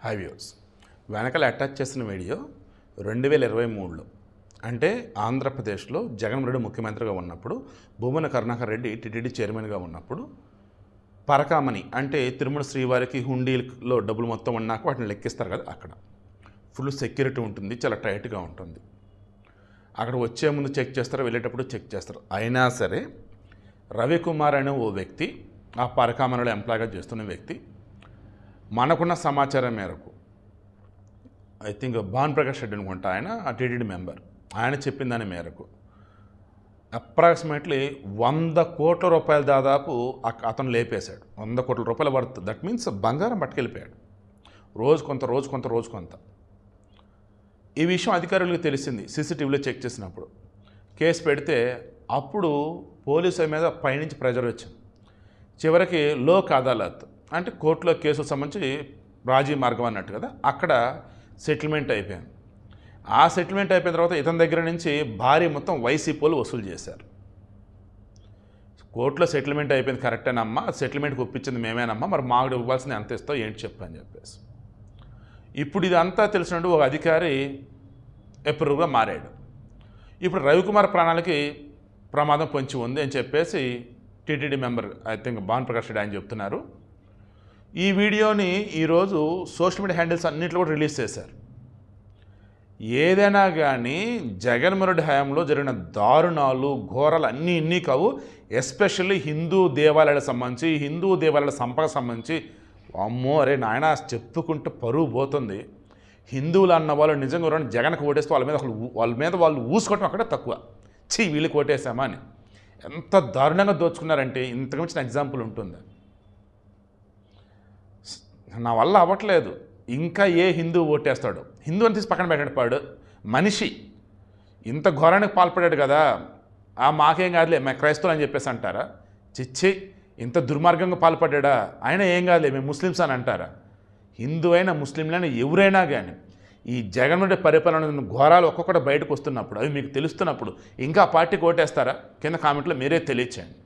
High views వెనకాల attach చేసిన video 2023లో అంటే ఆంధ్రప్రదేశ్లో జగన్మోహన్ రెడ్డి ముఖ్యమంత్రిగా ఉన్నప్పుడు భూమన కరుణాకర్ రెడ్డి టీటీడీ చైర్మన్గా ఉన్నప్పుడు పరకామణి అంటే తిరుమల శ్రీవారికి హుండీలో డబ్బులు మొత్తం ఉన్నాక వాటిని లెక్కిస్తారు కదా, అక్కడ ఫుల్ సెక్యూరిటీ ఉంటుంది, చాలా టైట్గా ఉంటుంది. అక్కడ వచ్చే ముందు చెక్ చేస్తారు, వెళ్ళేటప్పుడు చెక్ చేస్తారు. అయినా సరే రవికుమార్ అనే ఓ వ్యక్తి ఆ పరకామణిలో ఎంప్లాయ్గా చేస్తున్న వ్యక్తి మనకున్న సమాచారం మేరకు ఐ థింక్ భాన్ ప్రకాష్ రెడ్డి అనుకుంటా, ఆయన ఆ టీటీడీ మెంబర్, ఆయన చెప్పిన దాని మేరకు అప్రాక్సిమేట్లీ 100 కోట్ల రూపాయలు దాదాపు అతను లేపేశాడు. 100 కోట్ల రూపాయల వర్త్, దట్ మీన్స్ బంగారం పట్టుకెళ్ళిపోయాడు. రోజు కొంత. ఈ విషయం అధికారులకు తెలిసింది సీసీటీవీలో చెక్ చేసినప్పుడు. కేసు పెడితే అప్పుడు పోలీసుల మీద పైనుంచి ప్రెజర్ వచ్చింది. చివరికి లోక్ అదాలత్ అంటే కోర్టులో కేసుకు సంబంధించి రాజీ మార్గం అన్నట్టు కదా, అక్కడ సెటిల్మెంట్ అయిపోయింది. ఆ సెటిల్మెంట్ అయిపోయిన తర్వాత ఇతని దగ్గర నుంచి భారీ మొత్తం వైసీపీలు వసూలు చేశారు. కోర్టులో సెటిల్మెంట్ అయిపోయింది కరెక్టేనమ్మా, సెటిల్మెంట్కి ఒప్పించింది మేమేనమ్మా, మరి మాకు ఇవ్వాల్సింది ఎంత ఇస్తావు ఏంటి చెప్పని చెప్పేసి. ఇప్పుడు ఇదంతా తెలిసినట్టు ఒక అధికారి ఎప్రూవ్గా మారాడు. ఇప్పుడు రవికుమార్ ప్రాణాలకి ప్రమాదం పొంచి ఉంది అని చెప్పేసి TTD member I think Bhan Prakash Reddy ఆయన చెప్తున్నారు. ఈ వీడియోని ఈరోజు సోషల్ మీడియా హ్యాండిల్స్ అన్నింటిలో కూడా రిలీజ్ చేశారు. ఏదైనా కానీ జగన్మోహన్ రెడ్డి హయాంలో జరిగిన దారుణాలు ఘోరాలు అన్నీ ఇన్ని కావు. ఎస్పెషల్లీ హిందూ దేవాలయాలకు సంబంధించి, హిందూ దేవాలయాల సంపదకు సంబంధించి అమ్మో అరే నాయన చెప్పుకుంటూ పరువు పోతుంది. హిందువులు అన్న వాళ్ళు నిజంగా జగన్కి ఓటేస్తే వాళ్ళ మీద వాళ్ళు ఊసుకోవటం అక్కడ తక్కువ. వీళ్ళకి ఓటేసామా అని ఎంత దారుణంగా దోచుకున్నారంటే ఇంతకు మించిన ఎగ్జాంపుల్ ఉంటుంది. నా వల్ల అవ్వట్లేదు, ఇంకా ఏ హిందూ ఓటేస్తాడు? హిందూ అని తీసి పక్కన పెట్టాడు, పాడు మనిషి ఇంత ఘోరానికి పాల్పడాడు కదా, మాకేం కాదులే మేము క్రైస్తవులు అని చెప్పేసి అంటారా? చిచ్చి, ఇంత దుర్మార్గంగా పాల్పడ్డా ఆయన ఏం కాదులే మేము ముస్లిమ్స్ అని అంటారా? హిందూ అయినా ముస్లింలైనా ఎవరైనా కానీ ఈ జగన్ రెడ్డి పరిపాలన ఘోరాలు ఒక్కొక్కటి బయటకు వస్తున్నప్పుడు, అవి మీకు తెలుస్తున్నప్పుడు ఇంకా పార్టీకి ఓటేస్తారా? కింద కామెంట్లో మీరే తెలియచేయండి.